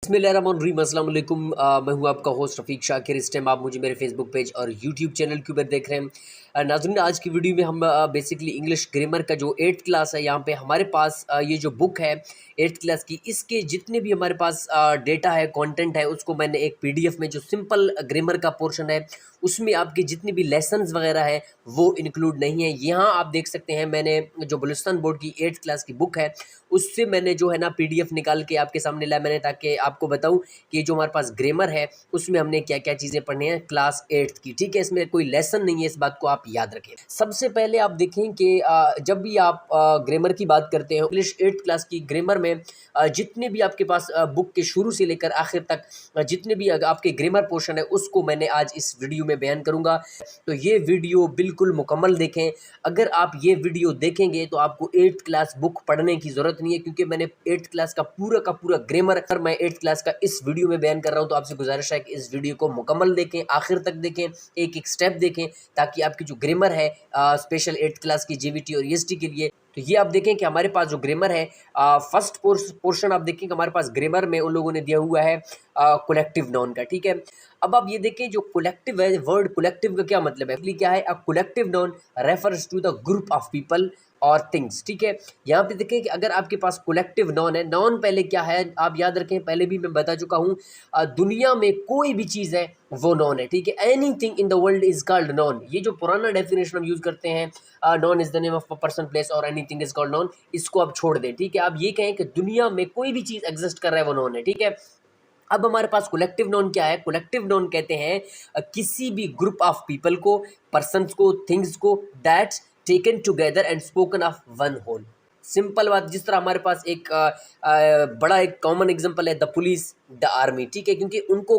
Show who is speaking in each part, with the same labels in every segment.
Speaker 1: बिस्मिल्लाहिर्रहमानिर्रहीम, अस्सलाम वालेकुम। मैं हूं आपका होस्ट रफ़ीक शाकिर। इस टाइम आप मुझे मेरे फेसबुक पेज और यूट्यूब चैनल के ऊपर देख रहे हैं। नाज़रीन, आज की वीडियो में हम बेसिकली इंग्लिश ग्रामर का जो 8th क्लास है, यहाँ पे हमारे पास ये जो बुक है 8th क्लास की, इसके जितने भी हमारे पास डेटा है, कंटेंट है, उसको मैंने एक पीडीएफ में जो सिंपल ग्रामर का पोर्शन है उसमें आपके जितने भी लेसन्स वगैरह है वो इंक्लूड नहीं है। यहाँ आप देख सकते हैं, मैंने जो बलूचिस्तान बोर्ड की 8th क्लास की बुक है उससे मैंने जो है ना पीडीएफ निकाल के आपके सामने लाया मैंने, ताकि आपको बताऊं कि जो हमारे पास ग्रामर है उसमें हमने क्या क्या चीज़ें पढ़नी है क्लास 8th की। ठीक है, इसमें कोई लेसन नहीं है, इस बात को आप याद रखें। सबसे पहले आप देखें कि जब भी आप ग्रामर की बात करते हैं, इंग्लिश 8th क्लास की ग्रामर में जितने भी आपके पास बुक के शुरू से लेकर आखिर तक जितने भी आपके ग्रामर पोर्शन है उसको मैंने आज इस वीडियो में बयान करूंगा। तो ये वीडियो बिल्कुल मुकम्मल देखें। अगर आप ये वीडियो देखेंगे तो आपको 8th क्लास बुक पढ़ने की ज़रूरत नहीं है, क्योंकि मैंने 8th क्लास का पूरा ग्रामर मैं 8th क्लास का इस वीडियो में बयान कर रहा हूँ। तो आपसे गुजारिश है कि इस वीडियो को मुकम्मल देखें, आखिर तक देखें, एक एक स्टेप देखें, ताकि आपकी जो ग्रामर है स्पेशल 8th क्लास की जीवीटी और ईएसटी के लिए, तो ये आप देखें कि हमारे पास जो ग्रामर है फर्स्ट पोर्शन आप देखें कि हमारे पास ग्रामर में उन लोगों ने दिया हुआ है कलेक्टिव नाउन का। ठीक है, अब आप ये देखें जो कलेक्टिव है, वर्ड कलेक्टिव का क्या मतलब है, क्या है, a collective noun refers to the group of people और थिंग्स। ठीक है, यहाँ पे देखें कि अगर आपके पास कलेक्टिव नॉन है, नॉन पहले क्या है आप याद रखें, पहले भी मैं बता चुका हूँ, दुनिया में कोई भी चीज़ है वो नॉन है। ठीक है, anything in the world is called non. ये जो पुराना डेफिनेशन हम यूज़ करते हैं, non is the name of a person, place और एनीथिंग इज कॉल्ड नॉन, इसको आप छोड़ दें। ठीक है, आप ये कहें कि दुनिया में कोई भी चीज़ एग्जिस्ट कर रहा है वो नॉन है। ठीक है, अब हमारे पास कलेक्टिव नॉन क्या है, कलेक्टिव नॉन कहते हैं किसी भी ग्रुप ऑफ पीपल को, पर्सन्स को, थिंग्स को, that taken together and spoken of one whole. Simple बात, जिस तरह हमारे पास एक बड़ा एक कॉमन एग्जांपल है द पुलिस, द आर्मी। ठीक है, क्योंकि उनको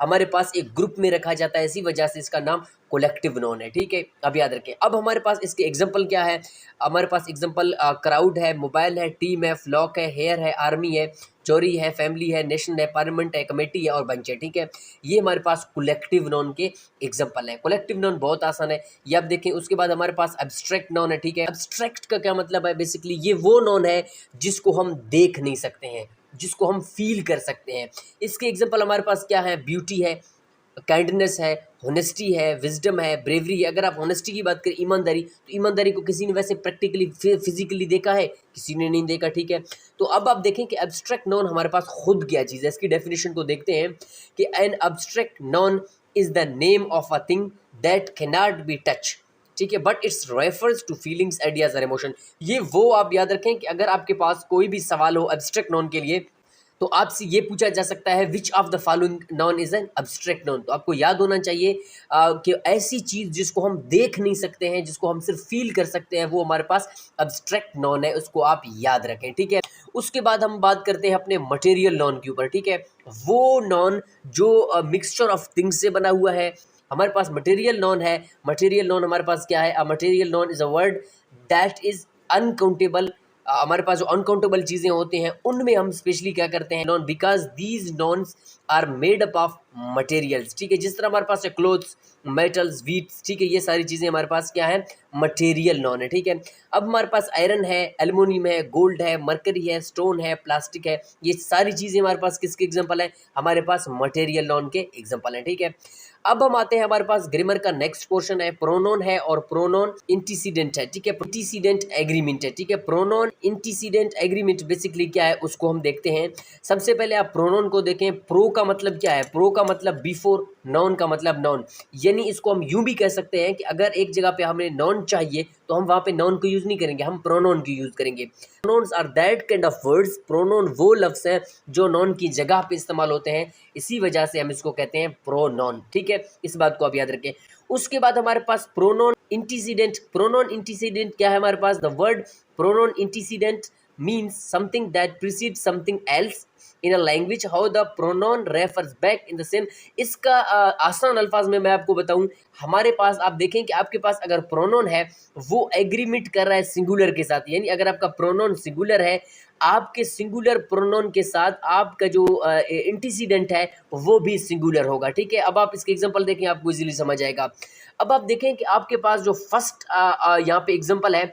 Speaker 1: हमारे पास एक ग्रुप में रखा जाता है, इसी वजह से इसका नाम कलेक्टिव नॉन है। ठीक है, अब याद रखें। अब हमारे पास इसके एग्जांपल क्या है, हमारे पास एग्जांपल क्राउड है, मोबाइल है, टीम है, फ्लॉक है, हेयर है, आर्मी है, चोरी है, फैमिली है, नेशन है, पार्लियामेंट है, कमेटी है और बंच है। ठीक है, ये हमारे पास कलेक्टिव नॉन के एग्जांपल है। कलेक्टिव नॉन बहुत आसान है, ये आप देखें। उसके बाद हमारे पास एब्स्ट्रैक्ट नॉन है। ठीक है, एब्स्ट्रैक्ट का क्या मतलब है, बेसिकली ये वो नॉन है जिसको हम देख नहीं सकते हैं, जिसको हम फील कर सकते हैं। इसके एग्जांपल हमारे पास क्या है, ब्यूटी है, काइंडनेस है, होनेस्टी है, विजडम है, ब्रेवरी है। अगर आप होनेस्टी की बात करें, ईमानदारी, तो ईमानदारी को किसी ने वैसे प्रैक्टिकली फिजिकली देखा है, किसी ने नहीं देखा। ठीक है, तो अब आप देखें कि एब्स्ट्रैक्ट नॉन हमारे पास खुद क्या चीज़ है। इसकी डेफिनेशन को देखते हैं कि an abstract noun is the name of a thing that can not be touch. ठीक है, but it's refers to feelings, ideas और इमोशन। ये वो आप याद रखें कि अगर आपके पास कोई भी सवाल हो एब्स्ट्रैक्ट नॉन के लिए, तो आपसे ये पूछा जा सकता है which of the following non is an abstract non. तो आपको याद होना चाहिए कि ऐसी चीज़ जिसको हम देख नहीं सकते हैं, जिसको हम सिर्फ फील कर सकते हैं, वो हमारे पास एब्स्ट्रैक्ट नॉन है, उसको आप याद रखें। ठीक है, उसके बाद हम बात करते हैं अपने मटेरियल नॉन के ऊपर। ठीक है, वो नॉन जो मिक्सचर ऑफ थिंग्स से बना हुआ है। हमारे पास मटेरियल नॉन है। मटेरियल नॉन हमारे पास क्या है, a material non is a word that is uncountable. हमारे पास जो अनकाउंटेबल चीज़ें होती हैं उनमें हम स्पेशली क्या करते हैं, noun, because these nouns are made up of materials. ठीक है, जिस तरह हमारे पास है क्लोथ्स, मेटल्स, वीट्स। ठीक है, ये सारी चीज़ें हमारे पास क्या है, मटेरियल नॉन है। ठीक है, अब हमारे पास आयरन है, एल्युमिनियम है, गोल्ड है, मरकरी है, स्टोन है, प्लास्टिक है। ये सारी चीज़ें हमारे पास किसके एग्जांपल है, हमारे पास मटेरियल नॉन के एग्जांपल है। ठीक है, अब हम आते हैं, हमारे पास ग्रामर का नेक्स्ट पोर्शन है, प्रोनोन है और प्रोनोन इंटीसीडेंट है। ठीक है, इंटीसीडेंट एग्रीमेंट है। ठीक है, प्रोनोन इंटीसीडेंट एग्रीमेंट बेसिकली क्या है उसको हम देखते हैं। सबसे पहले आप प्रोनोन को देखें। प्रो का मतलब क्या है, प्रो का मतलब बिफोर, नॉन का मतलब नॉन। यानी इसको हम यूं भी कह सकते हैं कि अगर एक जगह पे हमें नॉन चाहिए तो हम वहां पे नॉन को यूज नहीं करेंगे, हम प्रोनोन की यूज करेंगे। Pronouns are that kind of words, pronoun वो लफ्ज हैं जो नॉन की जगह पे इस्तेमाल होते हैं, इसी वजह से हम इसको कहते हैं प्रोनोन। ठीक है, इस बात को आप याद रखें। उसके बाद हमारे पास प्रोनोन इंटीसीडेंट। प्रोनोन इंटीसीडेंट क्या है हमारे पास, the word pronoun antecedent means something that precedes something else in a language, how the pronoun refers back in the same। इसका आसान अल्फाज में मैं आपको बताऊं, हमारे पास आप देखें कि आपके पास अगर प्रोनोन है वो एग्रीमेंट कर रहा है सिंगुलर के साथ। यानी अगर आपका प्रोनोन सिंगुलर है, आपके सिंगुलर प्रोनोन के साथ आपका जो इंटीसीडेंट है वो भी सिंगुलर होगा। ठीक है, अब आप इसके एग्जांपल देखें, आपको इजीली समझ आएगा। अब आप देखें कि आपके पास जो फर्स्ट यहाँ पे एग्जांपल है,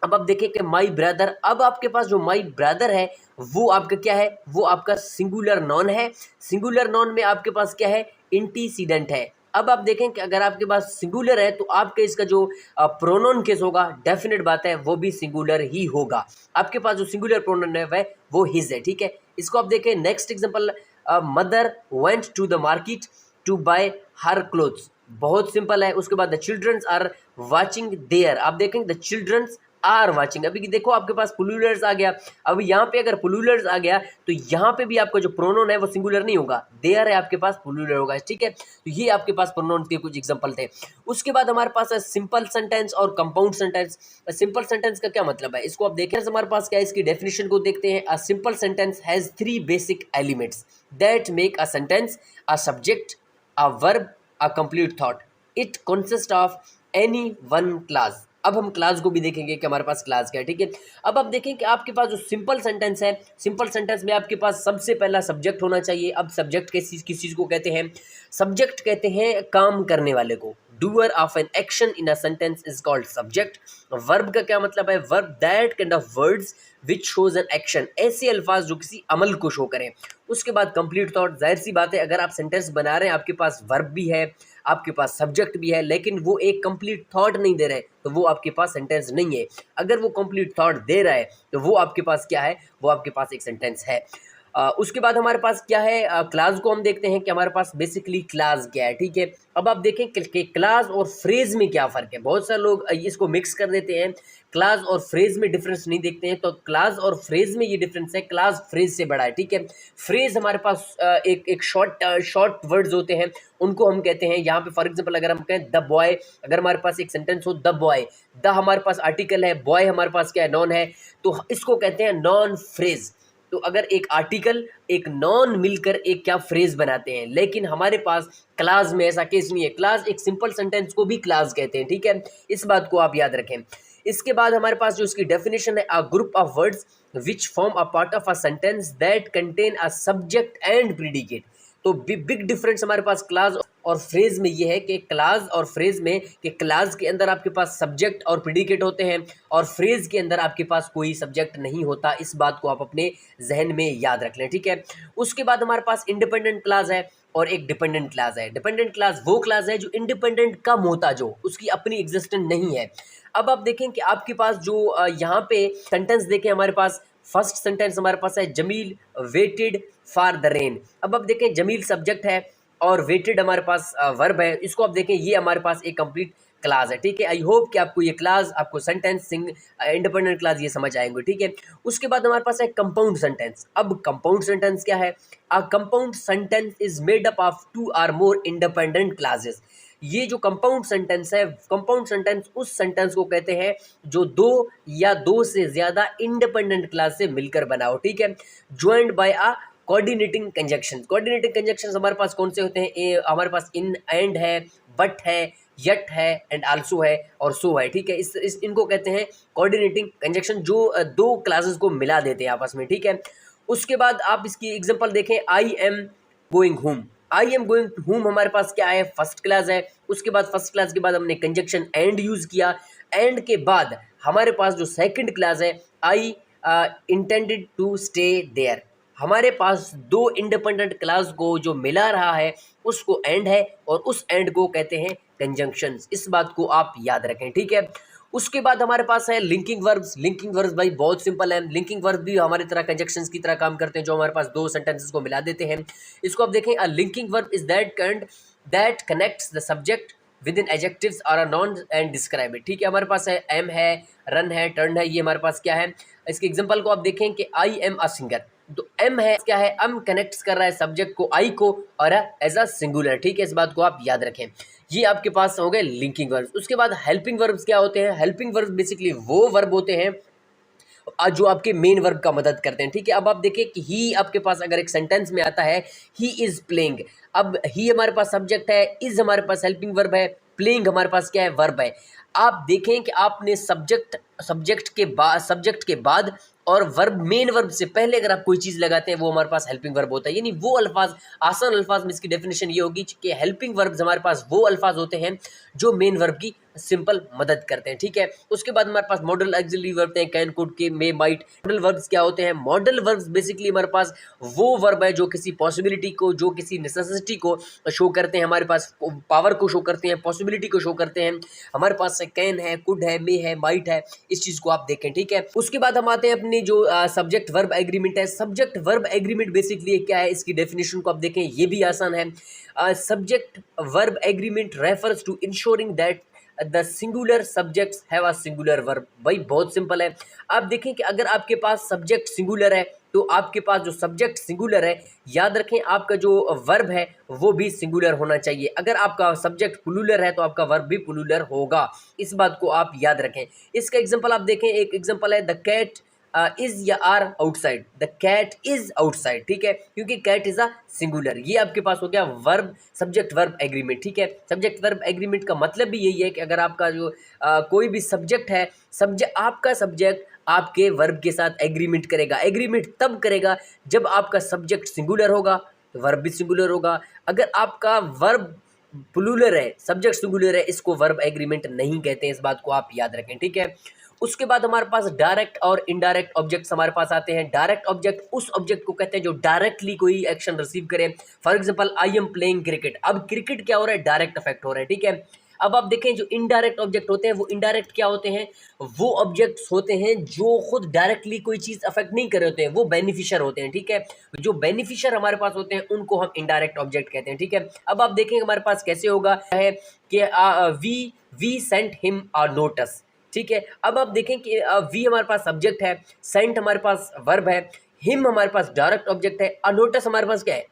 Speaker 1: अब आप देखिए कि माई ब्रदर, अब आपके पास जो माई ब्रदर है वो आपका क्या है, वो आपका सिंगुलर नॉन है। सिंगुलर नॉन में आपके पास क्या है, एंटीसीडेंट है। अब आप देखें कि अगर आपके पास सिंगुलर है तो आपके इसका जो प्रोनाउन केस होगा, डेफिनेट बात है वो भी सिंगुलर ही होगा। आपके पास जो सिंगुलर प्रोनाउन है वह वो हिज है, ठीक है। इसको आप देखें next example, mother went to the market to buy her clothes, बहुत सिंपल है। उसके बाद the childrens are watching there, आप देखें द चिल्ड्रंस आर वाचिंग, अभी देखो आपके पास प्लूरल्स आ गया। अब यहाँ पे अगर प्लूरल्स आ गया तो यहाँ पे भी आपका जो प्रोनाउन है वो सिंगुलर नहीं होगा, देयर है आपके पास प्लूरल होगा, ठीक है। तो ये आपके पास प्रोनाउन के कुछ एग्जांपल थे। उसके बाद हमारे पास है सिंपल सेंटेंस और कंपाउंड सेंटेंस। सिंपल सेंटेंस का क्या मतलब है, इसको आप देखें हमारे पास क्या है, इसकी डेफिनेशन को देखते हैं। A simple sentence has 3 basic elements that make a sentence, a subject, a verb, a complete thought. It consists of any one clause. अब हम क्लास को भी देखेंगे कि हमारे पास क्लास क्या है, ठीक है। अब आप देखें कि आपके पास जो सिंपल सेंटेंस है, सिंपल सेंटेंस में आपके पास सबसे पहला सब्जेक्ट होना चाहिए। अब सब्जेक्ट किस चीज़ को कहते हैं, सब्जेक्ट कहते हैं काम करने वाले को। Doer of an action in a sentence is called subject. Verb का क्या मतलब है, verb that kind of words which shows an action, ऐसे अल्फाज जो किसी अमल को शो करें। उसके बाद कंप्लीट थॉट, जाहिर सी बात है अगर आप सेंटेंस बना रहे हैं, आपके पास वर्ब भी है, आपके पास सब्जेक्ट भी है, लेकिन वो एक कंप्लीट थॉट नहीं दे रहे, तो वो आपके पास सेंटेंस नहीं है। अगर वो कंप्लीट थॉट दे रहा है तो वो आपके पास क्या है, वो आपके पास एक सेंटेंस है। उसके बाद हमारे पास क्या है, क्लास को हम देखते हैं कि हमारे पास बेसिकली क्लास क्या है, ठीक है। अब आप देखें कि क्लास और फ्रेज में क्या फ़र्क है। बहुत सारे लोग इसको मिक्स कर देते हैं, क्लास और फ्रेज में डिफरेंस नहीं देखते हैं। तो क्लास और फ्रेज में ये डिफरेंस है, क्लास फ्रेज से बड़ा है, ठीक है। फ्रेज हमारे पास एक शॉर्ट वर्ड्स होते हैं, उनको हम कहते हैं। यहाँ पे फॉर एग्जांपल अगर हम कहें द बॉय, अगर हमारे पास एक सेंटेंस हो द बॉय, द हमारे पास आर्टिकल है, बॉय हमारे पास क्या है, नॉन है, तो इसको कहते हैं नॉन फ्रेज। तो अगर एक आर्टिकल एक नॉन मिलकर एक क्या फ्रेज बनाते हैं, लेकिन हमारे पास क्लास में ऐसा केस नहीं है। क्लास एक सिंपल सेंटेंस को भी क्लास कहते हैं, ठीक है। इस बात को आप याद रखें। इसके बाद हमारे पास जो इसकी डेफिनेशन है, a group of words which form a part of a sentence that contain a subject and predicate. तो बिग डिफरेंस हमारे पास क्लास और फ्रेज में ये है कि क्लास और फ्रेज में कि क्लास के अंदर आपके पास सब्जेक्ट और प्रीडिकेट होते हैं और फ्रेज के अंदर आपके पास कोई सब्जेक्ट नहीं होता। इस बात को आप अपने जहन में याद रख लें, ठीक है। उसके बाद हमारे पास इंडिपेंडेंट क्लास है और एक डिपेंडेंट क्लास है। डिपेंडेंट क्लास वो क्लास है जो इंडिपेंडेंट का मोहताज हो, उसकी अपनी एग्जिस्टेंट नहीं है। अब आप देखें कि आपके पास जो यहाँ पे सेंटेंस देखें, हमारे पास फर्स्ट सेंटेंस हमारे पास है Jameel waited for the rain. अब आप देखें जमील सब्जेक्ट है और वेटेड हमारे पास वर्ब है। इसको आप देखें ये हमारे पास एक कंप्लीट क्लास है, ठीक है। आई होप कि आपको ये क्लास, आपको सेंटेंस इंडिपेंडेंट क्लास ये समझ आएंगे, ठीक है। उसके बाद हमारे पास है कंपाउंड सेंटेंस। अब कंपाउंड सेंटेंस क्या है, a compound sentence is made up of 2 और मोर इंडिपेंडेंट क्लासेस। ये जो कंपाउंड सेंटेंस है, कंपाउंड सेंटेंस उस सेंटेंस को कहते हैं जो दो या दो से ज्यादा इंडिपेंडेंट क्लास से मिलकर बना हो, ठीक है। ज्वाइंड बाय अ कोऑर्डिनेटिंग कंजक्शन। कोऑर्डिनेटिंग कंजक्शन हमारे पास कौन से होते हैं, हमारे पास इन एंड है, बट है, यट है, एंड आल्सो है और सो है, ठीक है। इनको कहते हैं कोऑर्डिनेटिंग कंजक्शन, जो दो क्लासेस को मिला देते हैं आपस में, ठीक है। उसके बाद आप इसकी एग्जांपल देखें, I am going home. I am going home हमारे पास क्या है, फर्स्ट क्लास है। उसके बाद फर्स्ट क्लास के बाद हमने कंजक्शन एंड यूज किया, एंड के बाद हमारे पास जो सेकंड क्लास है, आई इंटेंडेड टू स्टे देयर। हमारे पास दो इंडिपेंडेंट क्लास को जो मिला रहा है उसको एंड है और उस एंड को कहते हैं कंजंक्शन। इस बात को आप याद रखें, ठीक है। उसके बाद हमारे पास है लिंकिंग वर्ब्स। लिंकिंग वर्ब्स भाई बहुत सिंपल है। लिंकिंग वर्ब भी हमारी तरह कंजक्शंस की तरह काम करते हैं, जो हमारे पास दो सेंटेंसेस को मिला देते हैं। इसको आप देखें, a linking verb is that kind that connects the subject with in adjectives और a noun and describe it, ठीक है। हमारे पास है एम है, रन है, टर्न है, ये हमारे पास क्या है। इसके एग्जांपल को आप देखें कि आई एम अ सिंगर, तो एम है क्या है, एम कनेक्ट्स कर रहा है सब्जेक्ट को आई को और एज अ सिंगुलर, ठीक है। इस बात को आप याद रखें। ये आपके पास हो गए लिंकिंग वर्ब्स। उसके बाद हेल्पिंग वर्ब्स क्या होते हैं, हेल्पिंग वर्ब्स बेसिकली वो वर्ब होते हैं जो आपके मेन वर्ब का मदद करते हैं, ठीक है। अब आप देखिए कि ही आपके पास अगर एक सेंटेंस में आता है ही इज प्लेइंग, अब ही हमारे पास सब्जेक्ट है, इज हमारे पास हेल्पिंग वर्ब है, प्लेइंग हमारे पास क्या है, वर्ब है। आप देखें कि आपने सब्जेक्ट के बाद और वर्ब मेन वर्ब से पहले अगर आप कोई चीज़ लगाते हैं वो हमारे पास हेल्पिंग वर्ब होता है। यानी वो अल्फाज, आसान अल्फाज में इसकी डेफिनेशन ये होगी कि हेल्पिंग वर्ब्स हमारे पास वो अल्फाज होते हैं जो मेन वर्ब की सिंपल मदद करते हैं, ठीक है। उसके बाद हमारे पास मॉडल ऑक्सिलरी वर्ब हैं, कैन, कुड, के, मे, माइट। मॉडल वर्ब्स क्या होते हैं? मॉडल वर्ब्स बेसिकली हमारे पास वो वर्ब है जो किसी पॉसिबिलिटी को, जो किसी नेसेसिटी को शो करते हैं, हमारे पास पावर को शो करते हैं, पॉसिबिलिटी को शो करते हैं। हमारे पास कैन है, कुड है, मे है, माइट है, इस चीज़ को आप देखें, ठीक है। उसके बाद हम आते हैं अपनी जो सब्जेक्ट वर्ब एग्रीमेंट है। सब्जेक्ट वर्ब एग्रीमेंट बेसिकली क्या है, इसकी डेफिनेशन को आप देखें, ये भी आसान है। Subject verb agreement refers to ensuring that the singular subjects have a singular verb. भाई बहुत सिंपल है। आप देखें कि अगर आपके पास सब्जेक्ट सिंगुलर है तो आपके पास जो सब्जेक्ट सिंगुलर है, याद रखें आपका जो वर्ब है वो भी सिंगुलर होना चाहिए। अगर आपका सब्जेक्ट प्लूरल है तो आपका वर्ब भी प्लूरल होगा, इस बात को आप याद रखें। इसका एग्जांपल आप देखें, एक एग्जांपल है द कैट इज या are outside. The cat is outside, ठीक है, क्योंकि कैट इज अ सिंगुलर। ये आपके पास हो गया वर्ब, सब्जेक्ट वर्ब एग्रीमेंट, ठीक है। सब्जेक्ट वर्ब एग्रीमेंट का मतलब भी यही है कि अगर आपका जो कोई भी सब्जेक्ट है, आपका सब्जेक्ट आपके वर्ब के साथ एग्रीमेंट करेगा। एग्रीमेंट तब करेगा जब आपका सब्जेक्ट सिंगुलर होगा तो वर्ब भी सिंगुलर होगा। अगर आपका वर्ब प्लूरल है, सब्जेक्ट सिंगुलर है, इसको वर्ब एग्रीमेंट नहीं कहते हैं, इस बात को आप याद रखें, ठीक है। उसके बाद हमारे पास डायरेक्ट और इनडायरेक्ट ऑब्जेक्ट्स हमारे पास आते हैं। डायरेक्ट ऑब्जेक्ट उस ऑब्जेक्ट को कहते हैं जो डायरेक्टली कोई एक्शन रिसीव करे। For example I am playing cricket. अब क्रिकेट क्या हो रहा है? डायरेक्ट इफेक्ट हो रहा है, ठीक है। अब आप देखें जो इनडायरेक्ट ऑब्जेक्ट होते हैं, वो इनडायरेक्ट क्या होते हैं? वो ऑब्जेक्ट्स होते हैं जो खुद डायरेक्टली कोई चीज़ अफेक्ट नहीं कर रहे होते हैं, वो बेनिफिशियर होते हैं, ठीक है। जो बेनिफिशियर हमारे पास होते हैं उनको हम इनडायरेक्ट ऑब्जेक्ट कहते हैं, ठीक है। अब आप देखें हमारे पास कैसे होगा है कि we sent him a notice, ठीक है। अब आप देखें कि वी हमारे पास सब्जेक्ट है, सेंट हमारे पास वर्ब है, हिम हमारे पास डायरेक्ट ऑब्जेक्ट है, अनोटिस हमारे पास क्या है?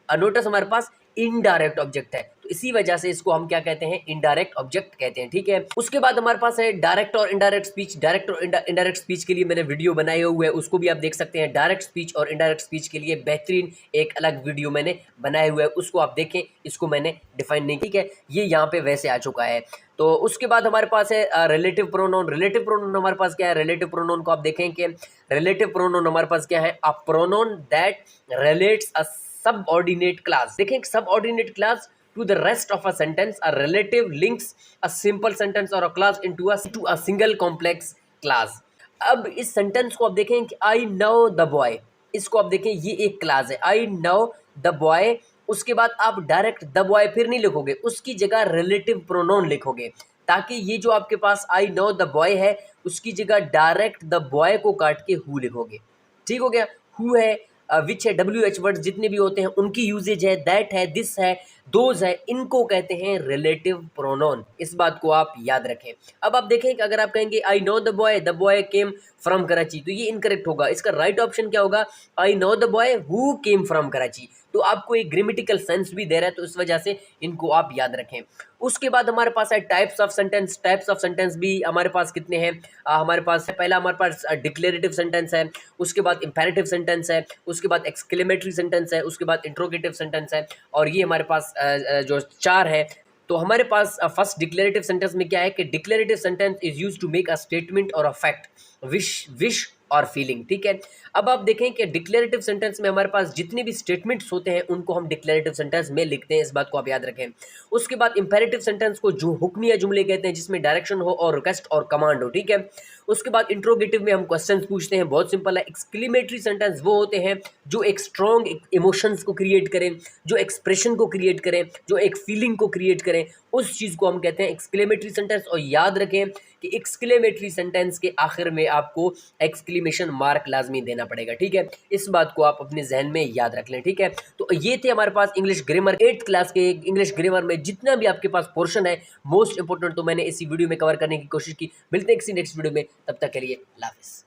Speaker 1: अनोटिस हमारे पास इनडायरेक्ट ऑब्जेक्ट है। तो इसी वजह से इसको हम क्या कहते हैं? इनडायरेक्ट ऑब्जेक्ट कहते हैं, ठीक है। उसके बाद हमारे पास है डायरेक्ट और इनडायरेक्ट स्पीच। डायरेक्ट और इनडायरेक्ट स्पीच के लिए मैंने वीडियो बनाए हुए हैं, उसको भी आप देख सकते हैं। डायरेक्ट स्पीच और इनडायरेक्ट स्पीच के लिए बेहतरीन एक अलग वीडियो मैंने बनाए हुए है, उसको आप देखें, इसको मैंने डिफाइन नहीं, ठीक है। ये यहाँ पे वैसे आ चुका है। तो उसके बाद हमारे पास है रिलेटिव प्रोनाउन। रिलेटिव प्रोनाउन हमारे पास क्या है? रिलेटिव प्रोनाउन को आप देखें कि रिलेटिव प्रोनाउन हमारे पास क्या है? A pronoun that relates a subordinate class। देखें subordinate class to the rest of a sentence, a relative links a simple sentence or a class into a single complex class। अब इस sentence को आप देखें कि I know the boy, इसको आप देखें ये एक क्लास है, I know the boy। उसके बाद आप डायरेक्ट द बॉय फिर नहीं लिखोगे, उसकी जगह रिलेटिव प्रोनाउन लिखोगे, ताकि ये जो आपके पास आई नो द बॉय है उसकी जगह डायरेक्ट द बॉय को काट के हु लिखोगे, ठीक हो गया। हु है, विच है, डब्ल्यू एच वर्ड जितने भी होते हैं उनकी यूजेज है, दैट है, दिस है, दोज है, इनको कहते हैं रिलेटिव प्रोनाउन। इस बात को आप याद रखें। अब आप देखें कि अगर आप कहेंगे I know the boy came from Karachi, तो ये इनकरेक्ट होगा। इसका राइट ऑप्शन क्या होगा? I know the boy who came from Karachi. तो आपको एक ग्रामेटिकल सेंस भी दे रहा है, तो इस वजह से इनको आप याद रखें। उसके बाद हमारे पास है types of sentence. Types of sentence भी हमारे पास कितने हैं? हमारे पास पहला हमारे पास डिक्लेरेटिव सेंटेंस है, उसके बाद इंपेरेटिव सेंटेंस है, उसके बाद एक्सक्लेमेटरी सेंटेंस है, उसके बाद इंट्रोगेटिव सेंटेंस है, और ये हमारे पास जो 4 है। तो हमारे पास फर्स्ट डिक्लेरेटिव सेंटेंस में क्या है कि declarative sentence is used to make a statement और अ फैक्ट, विश और फीलिंग, ठीक है। अब आप देखें कि डिक्लेरेटिव सेंटेंस में हमारे पास जितने भी स्टेटमेंट्स होते हैं उनको हम डिक्लेरेटिव सेंटेंस में लिखते हैं, इस बात को आप याद रखें। उसके बाद इंपेरेटिव सेंटेंस को जो हुक्मिया जुमले कहते हैं, जिसमें डायरेक्शन हो और रिक्वेस्ट और कमांड हो, ठीक है। उसके बाद इंट्रोगेटिव में हम क्वेश्चंस पूछते हैं, बहुत सिंपल है। एक्सक्लेमेटरी सेंटेंस वो होते हैं जो एक स्ट्रॉन्ग इमोशंस को क्रिएट करें, जो एक्सप्रेशन को क्रिएट करें, जो एक फीलिंग को क्रिएट करें, उस चीज़ को हम कहते हैं एक्सक्लेमेटरी सेंटेंस। और याद रखें कि एक्सक्लेमेटरी सेंटेंस के आखिर में आपको एक्सक्लेमेशन मार्क लाजमी देना पड़ेगा, ठीक है। इस बात को आप अपने जहन में याद रख लें, ठीक है। तो ये थे हमारे पास इंग्लिश ग्रामर 8th क्लास के इंग्लिश ग्रामर में जितना भी आपके पास पोर्शन है मोस्ट इंपॉर्टेंट, तो मैंने इसी वीडियो में कवर करने की कोशिश की। मिलते हैं किसी नेक्स्ट वीडियो में, तब तक के लिए अल्लाह हाफिज़।